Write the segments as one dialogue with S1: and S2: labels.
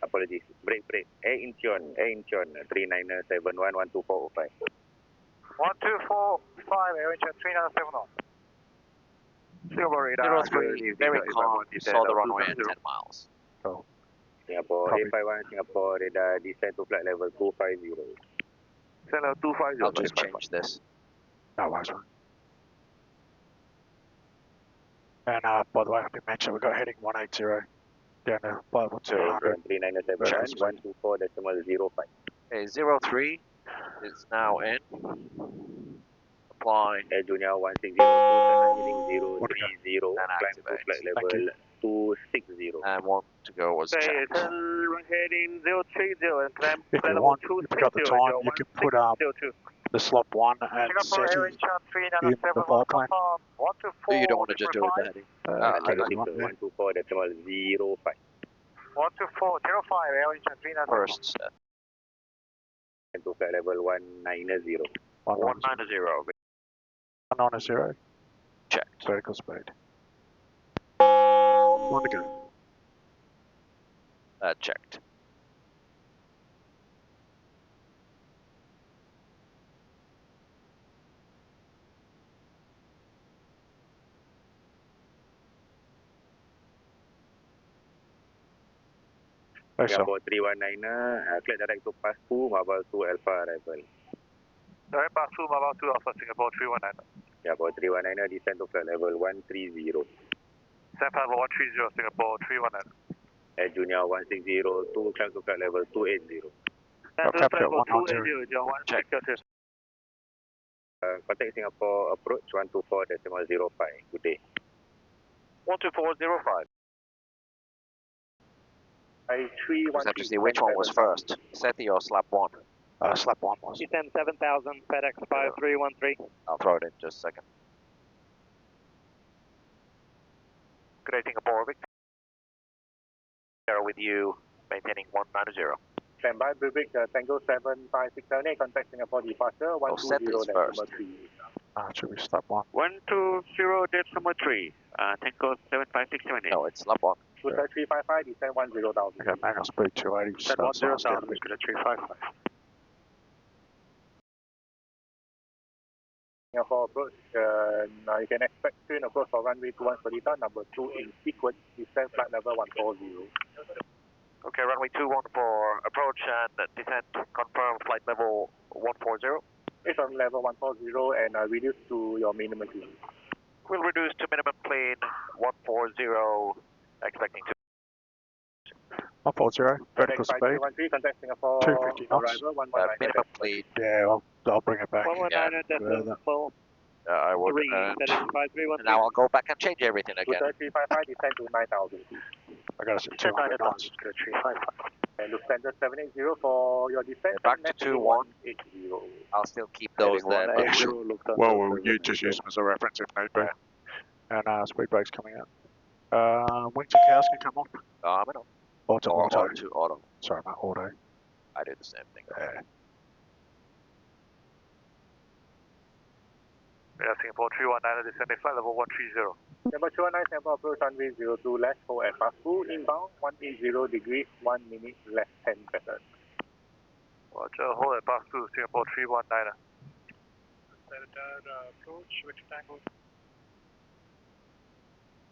S1: apologies. Break. Air Incheon, 3971 12405.
S2: 1245, Air Incheon 3971. Singapore radar.
S3: 03, very calm, saw the runway at 10 miles.
S4: Oh.
S1: Singapore A51, Singapore radar, descend to flight level 250.
S2: Send level 250.
S3: I'll just change this.
S4: No worries, man. And by the way, I have to mention we got heading 180 down to flight level 200.
S1: 3971 124.05.
S3: Okay, 03 is now in. Apply.
S1: Air Junior 160, heading 030,
S3: And
S1: climb to
S3: activate.
S1: flight level 260.
S3: And one to go was checked.
S2: Heading 030 and climb
S4: If
S2: flight
S4: you
S2: level
S4: want,
S2: 260.
S4: if you got the time, you can put the slot 1 and
S2: Singapore
S4: SETI
S2: Air Incheon
S4: in the flight plan.
S2: 124.
S3: You don't want to just do it the heading.
S1: I
S3: I
S1: got
S3: got
S1: 124.05.
S2: 124.05, Air Incheon 3971.
S3: first step.
S1: And to flight level 190.
S3: 190.
S4: 190.
S3: Checked.
S4: Vertical speed. One to go.
S3: Checked.
S1: Singapore 319, clear direct to pass 2, Mobile 2 Alpha arrival.
S2: Direct pass 2, Mobile 2 Alpha, Singapore 319.
S1: Singapore 319, descend to flight level 130.
S2: Send flight level 130, Singapore 319.
S1: Air Junior 160, 2, climb to flight level 280.
S2: Send to flight level 280,
S3: Check.
S1: Contact Singapore approach 124.05. Good day.
S2: 124.05.
S3: Just have to see which one was first, SETI or slap 1.
S4: Slap 1 was.
S2: Descend 7000, FedEx 5313.
S3: I'll throw it in just a second.
S2: Good day, Singapore Vic. With you, maintaining 190.
S1: Stand by, Bubic, Tango 75678, contact Singapore departure 120.3.
S4: Should we slap 1?
S2: 120.3, Tango 75678.
S3: No, it's slap 1.
S1: Scooter 355, descend 10,000.
S4: Okay, manual speed 280.
S2: Descend 10,000, Scooter 355.
S1: Singapore approach, you can expect train approach for runway 21 Seletar, number 2 in sequence, descend flight level 140.
S2: Okay, runway 21 for approach and descent, confirm flight level 140.
S1: It's on level 140 and reduce to your minimum speed.
S2: We'll reduce to minimum plane 140, expecting to.
S4: 140, vertical speed.
S1: 213, contact Singapore
S4: 250 knots.
S1: arrival 119.
S3: Minimum plane.
S4: Yeah, I'll bring it back.
S2: 119 decimal.
S3: I would.
S2: 3, FedEx 5313.
S3: Now I'll go back and change everything again.
S1: Scooter 355, descend to 9,000.
S4: I got us at 200 knots.
S1: And Lufthansa 780 for your descent.
S3: Back to 21.
S1: 180.
S3: I'll still keep those there. But
S4: Well, you just use them as a reference if need be. And speed brake's coming out. Wings and cows can come on.
S3: I'm in
S4: Auto.
S3: auto.
S4: Sorry, mate, auto.
S3: I do the same thing.
S4: Yeah.
S2: Singapore 319, descending flight level 130.
S1: Number 219, Singapore approach runway 02 left, hold at pass 2, inbound 180 degrees, 1 minute left 10 seconds.
S2: Roger, hold at pass 2, Singapore 319. Approach, which tango?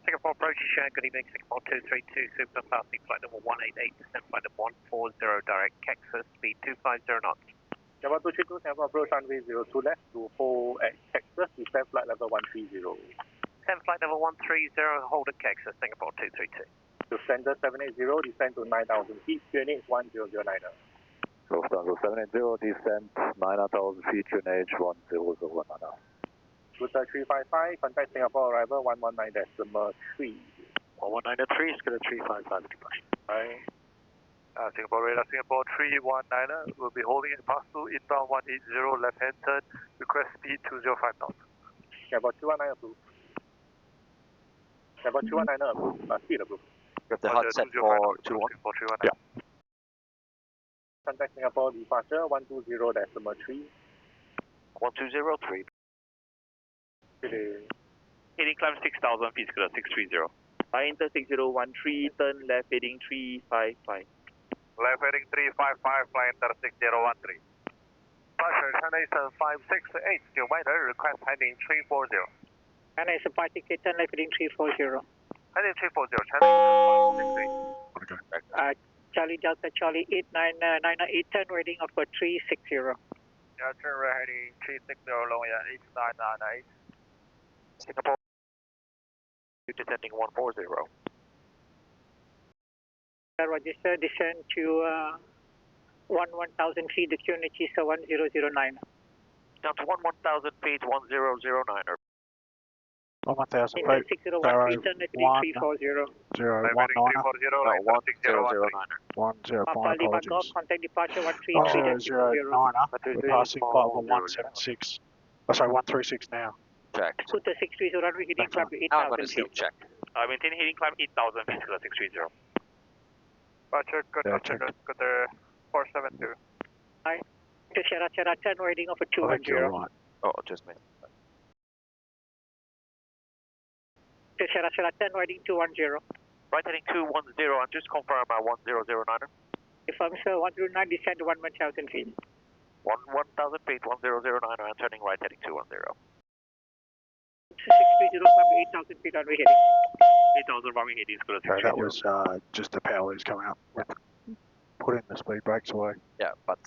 S2: Singapore approach, good evening, Singapore 232, super passing flight level 188, descent flight level 140, direct Texas, speed 250 knots.
S1: Singapore 232, Singapore approach runway 02 left, to hold at Texas, descend flight level 130.
S2: Descend flight level 130, hold at Texas, Singapore 232.
S1: Lufthansa 780, descend to 9,000 feet, QNH 1009.
S5: Lufthansa 780, descent 9,000 feet, QNH 1009.
S1: Scooter 355, contact Singapore arrival 119.3.
S2: 119.3, Scooter 355, departure.
S1: Right.
S2: Singapore radar, Singapore 319, will be holding at pass 2, inbound 180, left hand turn, request speed 205 knots.
S1: Singapore 219 approved. Singapore 219 approved, speed approved.
S3: Got the hot set for 21.
S4: Yeah.
S1: Contact Singapore departure 120.3.
S2: 1203. Heading climb 6,000 feet, Scooter 630.
S1: Enter 6013, turn left heading 355.
S2: Left heading 355, flying 36013. Departure, China Eastern 568 kilometer, request heading 340.
S6: China Eastern 568, turn left heading 340.
S2: Heading 340, China Eastern 568.
S6: Charlie Delta, Charlie 8998, turn reading of 360.
S2: Yeah, turn right heading 360, long, yeah, 8998. Singapore, descending 140.
S6: Register, descend to 1000 feet, the QNH is 1009.
S2: Down to 1000 feet, 1009.
S4: 1000 feet.
S6: 6013, turn left heading 340.
S4: 019.
S2: 1009.
S4: 10,
S6: Papa Lima Golf,
S4: apologies.
S6: contact departure 133.60.
S4: 1009. We're passing flight level 176. Oh, sorry, 136 now.
S2: Check.
S6: Hotel 630, runway heading climb to
S2: Now I'm going
S6: 8000
S2: to still
S6: feet.
S2: check. Maintain heading climb 8000 feet to the 630. Departure, good
S4: Yeah,
S2: afternoon, good 472.
S6: Hi. To Sierra, turn reading of
S4: I think you're
S6: 210.
S4: right.
S2: Oh, just missed.
S6: To Sierra, turn reading 210.
S2: Right heading 210, and just confirm 1009er.
S6: If I'm sure 109, descend to 1000 feet.
S2: 1000 feet, 1009er, and turning right heading 210.
S6: 630, climb to 8000 feet, runway heading.
S2: 8000 runway heading is good.
S4: Okay, that was just the power is coming up. Putting the speed brakes away.
S2: Yeah, but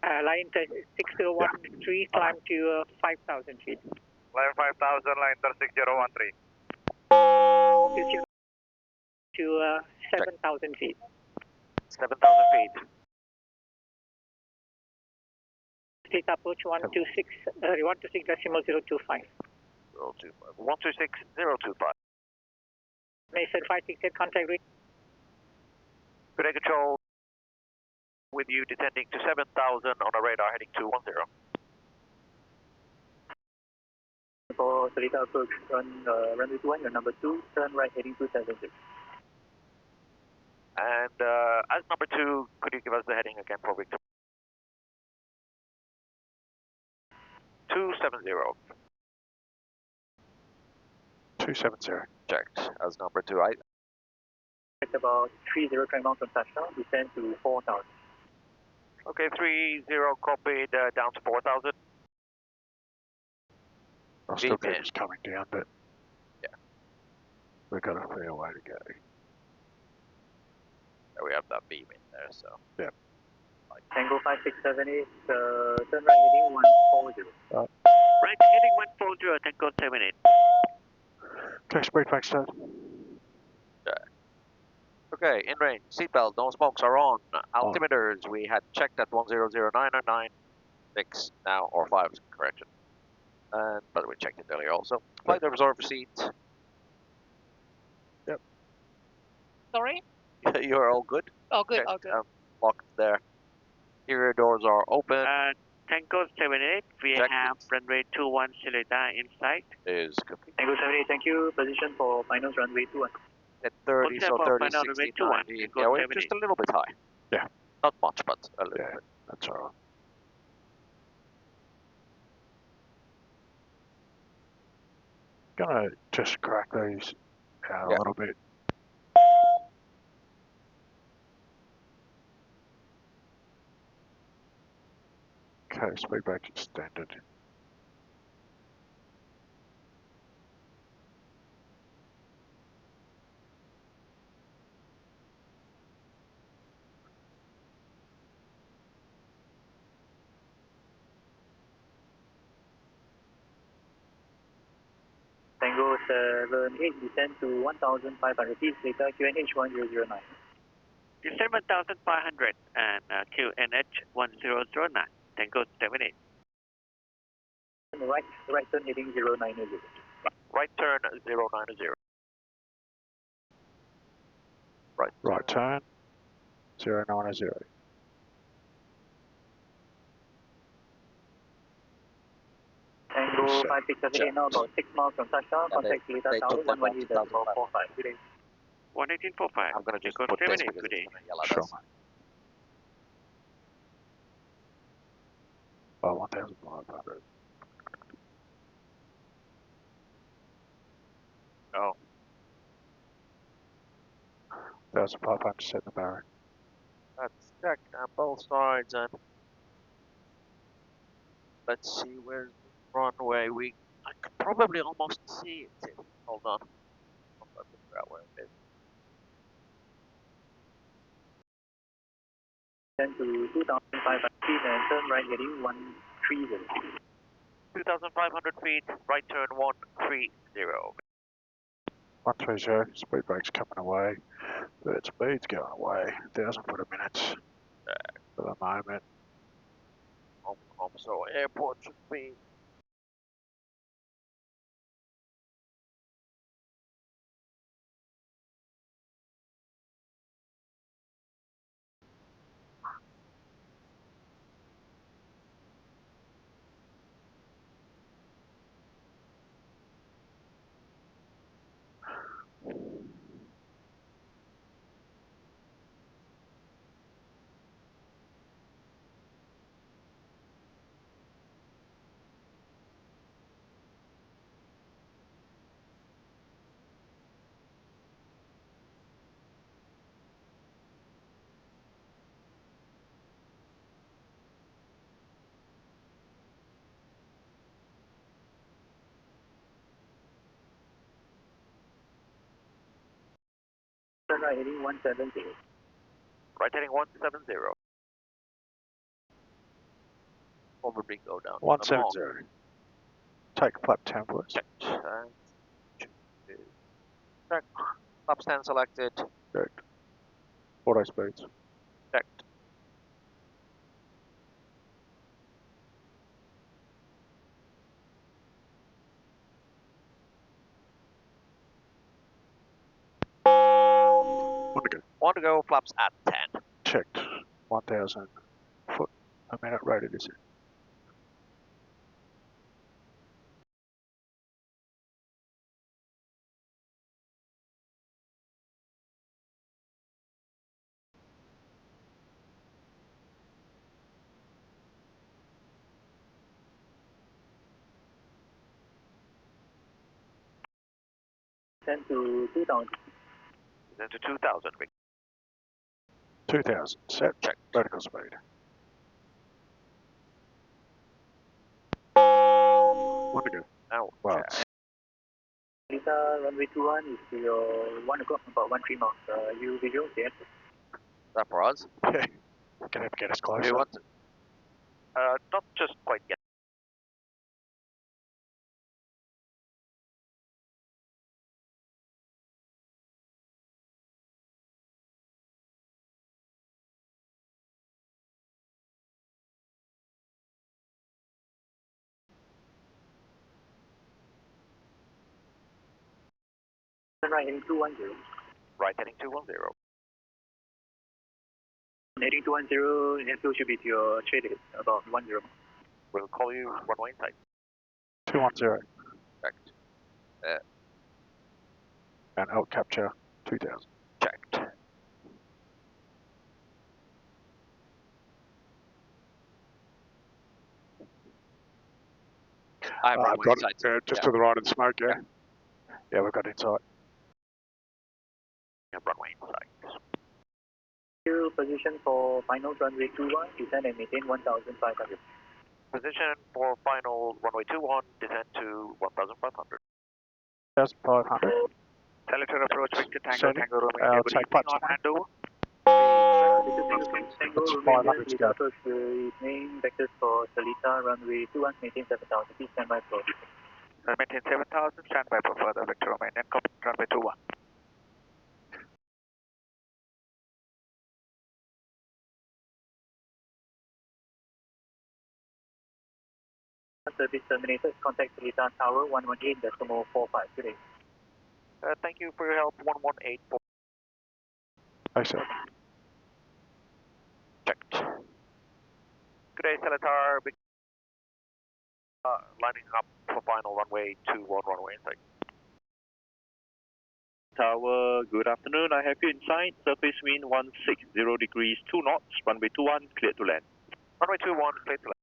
S6: Line 6013, climb to 5000 feet.
S2: line 5000, line 6013.
S6: To 7000 feet.
S2: 7000 feet.
S6: State approach 126, 126.025.
S2: 126.025.
S6: Mason 568, contact reach.
S2: Good air control with you descending to 7000 on a radar heading 210.
S1: For Seletar approach, runway 21, your number 2, turn right heading 276.
S2: And as number 2, could you give us the heading again for Victor? 270.
S4: 270.
S2: Checked. As number 2,
S1: It's about 30 climb mount from touchdown, descend to 4000.
S2: okay, 30 copied, down to 4000.
S4: I'll still
S2: Beam
S4: get
S2: in.
S4: us coming down, but
S2: yeah,
S4: we've got a fair way to go.
S2: We have that beam in there, so.
S4: Yeah.
S1: Tango 5678, turn right heading 140.
S2: Right heading 140, Tango 78.
S4: Okay, speed brakes start.
S2: Okay, in range, seatbelt, no smokes are on. Altimeters, we had checked at 1009 or 96 now, or 5, correction. But we checked it earlier also. Flight observer seat.
S4: Yep.
S2: Sorry? You're all good?
S6: All good,
S2: Checked,
S6: all good.
S2: Locked there. Interior doors are open.
S6: Tango 78, we
S2: Check.
S6: have runway 21 Seletar in sight.
S2: Is complete.
S1: Tango 78, thank you. Position for finals runway 21.
S2: At 30, so 30,
S6: final
S2: 60,
S6: runway
S2: 90.
S6: 21.
S2: Yeah, we're just a little bit high.
S4: Yeah.
S2: Not much, but a little
S4: Yeah,
S2: bit.
S4: that's alright. Gonna just crack these out a little bit. Okay, speed brakes extended.
S1: Tango 78, descend to 1500 feet, later QNH 1009.
S6: Descend 1500 and QNH 1009. Tango 78.
S1: Right turn heading 090.
S2: Right turn 090.
S4: Right turn 090.
S1: Tango 5678 now about 6 miles from touchdown, contact Seletar Tower 118.45. Good day.
S6: 11845.
S2: I'm going to just
S6: Tango
S2: put this
S6: 78,
S2: because
S6: good day.
S2: it's going to yell at
S4: Sure,
S2: us.
S4: mate. Oh, 1500.
S2: Oh.
S4: 1500 set the barrier.
S2: Let's check on both sides and let's see where's the runway. I could probably almost see it. Hold on. I'll try to figure out where it is.
S6: 10 to 2,500 feet and turn right heading 130.
S2: 2,500 feet, right turn 130.
S4: 130, speed brake's coming away. Third speed's going away. 1,000 foot a minute for the moment.
S2: So airport should be.
S6: Turn right heading 170.
S2: Right heading 170. Probably go down.
S4: 170. Take flap 10 please.
S2: Check. Check. Flap stand selected.
S4: Checked. Auto speeds.
S2: Checked. Want to go, flaps at 10.
S4: Checked. 1,000 foot a minute rated is it?
S6: Ten to 2,000.
S2: Then to 2,000.
S4: 2,000. Set.
S2: Check.
S4: Vertical speed. Want to go.
S2: Now,
S4: Wow.
S6: Seletar runway 21 is to your 1 o'clock, about 13 miles. You visual, yes?
S2: that for us.
S4: Yeah. Can never get us
S2: Do you
S4: closer.
S2: want to? Not just quite yet.
S6: Turn right heading 210.
S2: Right heading 210.
S6: Heading 210, airfield should be to your straight ahead, about 10.
S2: We'll call you runway inside.
S4: 210.
S2: Checked.
S4: And out capture 2,000.
S2: Checked. I have runway
S4: got
S2: inside.
S4: it. Just to the right of the smoke, yeah? Yeah, we've got inside.
S2: Yeah, runway inside.
S6: Position for final runway 21, descend and maintain 1,500.
S2: Position for final runway 21, descend to 1,500.
S4: 1,500.
S3: Seletar approach Victor Tango
S4: Sending.
S3: Tango Romeo. Good
S4: Take
S3: evening
S4: flight
S3: on handover.
S6: Tango,
S4: It's
S6: Romeo,
S4: 500 to go.
S6: approach the main vectors for Seletar runway 21, maintain 7,000 feet, stand by for
S3: Maintain 7,000, stand by for further Victor Romeo. And copy runway 21.
S6: service terminated. Contact Seletar Tower 118.45 today.
S2: Thank you for your help. 1184.
S4: Thanks, sir.
S2: Checked. Good day, Seletar. Lining up for final runway 21, runway inside.
S7: Tower, good afternoon. I have you inside. Surface wind 160 degrees, 2 knots. Runway 21, clear to land.
S2: Runway 21, clear to land.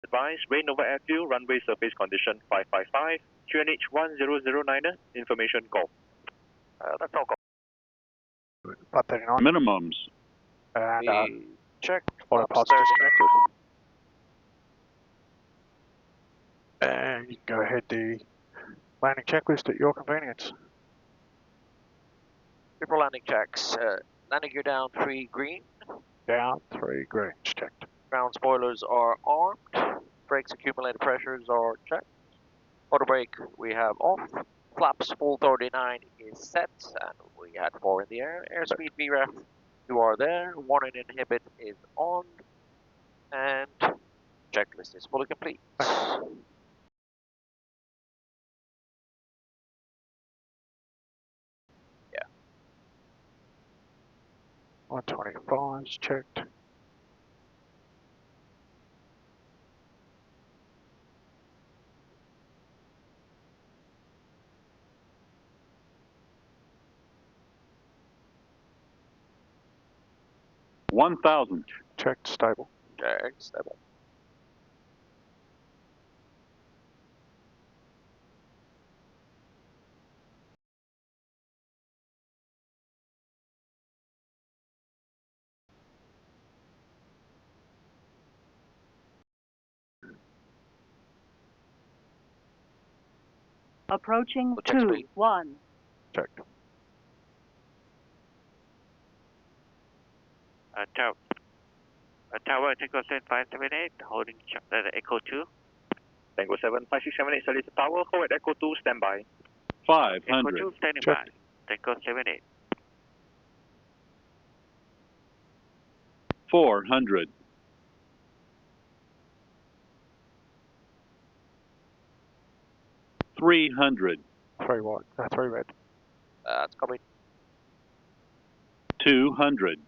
S7: Advise, rain over airfield, runway surface condition 555, QNH 1009, information go.
S2: That's all.
S4: 539.
S8: Minimums.
S4: And
S2: We checked.
S4: autopilot's
S2: Flaps
S4: disconnected. And you can go ahead the landing checklist at your convenience.
S2: Triple landing checks. Landing gear down 3 green.
S4: Down 3 greens, checked.
S2: Ground spoilers are armed. Brakes accumulated pressures are checked. Auto brake we have off. Flaps full 39 is set, and we had 4 in the air. Airspeed VREF, you are there. 1 in inhibit is on, and checklist is fully complete.
S4: 125's checked.
S8: $1,000.
S4: Checked, stable.
S2: Checked, stable.
S9: Approaching
S2: We'll check
S9: 2-1.
S4: Checked.
S3: Tower, Tango 7578, holding Echo 2.
S7: Tango 75678, Seletar Tower, hold at Echo 2, standby.
S8: 500.
S3: Echo 2, standing by. Tango 78.
S8: 400. 300.
S4: 3 white, 3 red.
S2: That's coming.
S8: 200.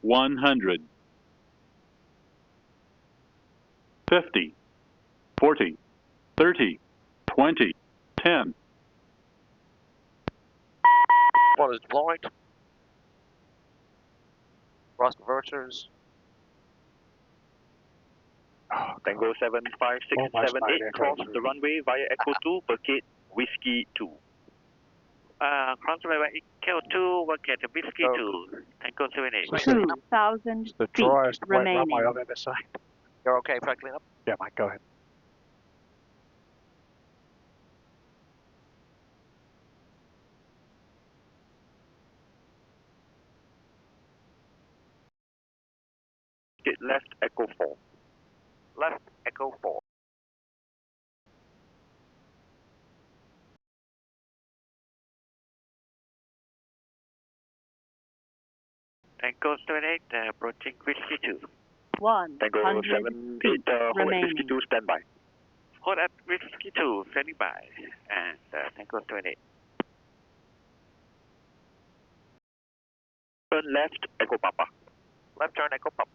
S8: 100. 50. 40. 30. 20. 10.
S2: One is deployed. Cross converters.
S7: Tango 75678, cross the runway via Echo 2, Bucket Whiskey 2.
S3: Cross runway Echo 2, Bucket Whiskey 2. Tango 78.
S9: 2,000
S4: The
S9: feet
S4: driest wet
S9: remaining.
S4: runway I've ever seen.
S2: You're okay, flight cleanup?
S4: Yeah, mate, go ahead.
S7: Get left Echo 4.
S2: Left Echo 4.
S3: Tango 78, approaching Whiskey 2.
S7: Tango
S9: 100
S7: 78,
S9: feet
S7: hold at Whiskey
S9: remaining.
S7: 2, standby.
S3: Hold at Whiskey 2, standing by. And Tango 78.
S7: Turn left Echo Papa.
S2: Left turn Echo Papa.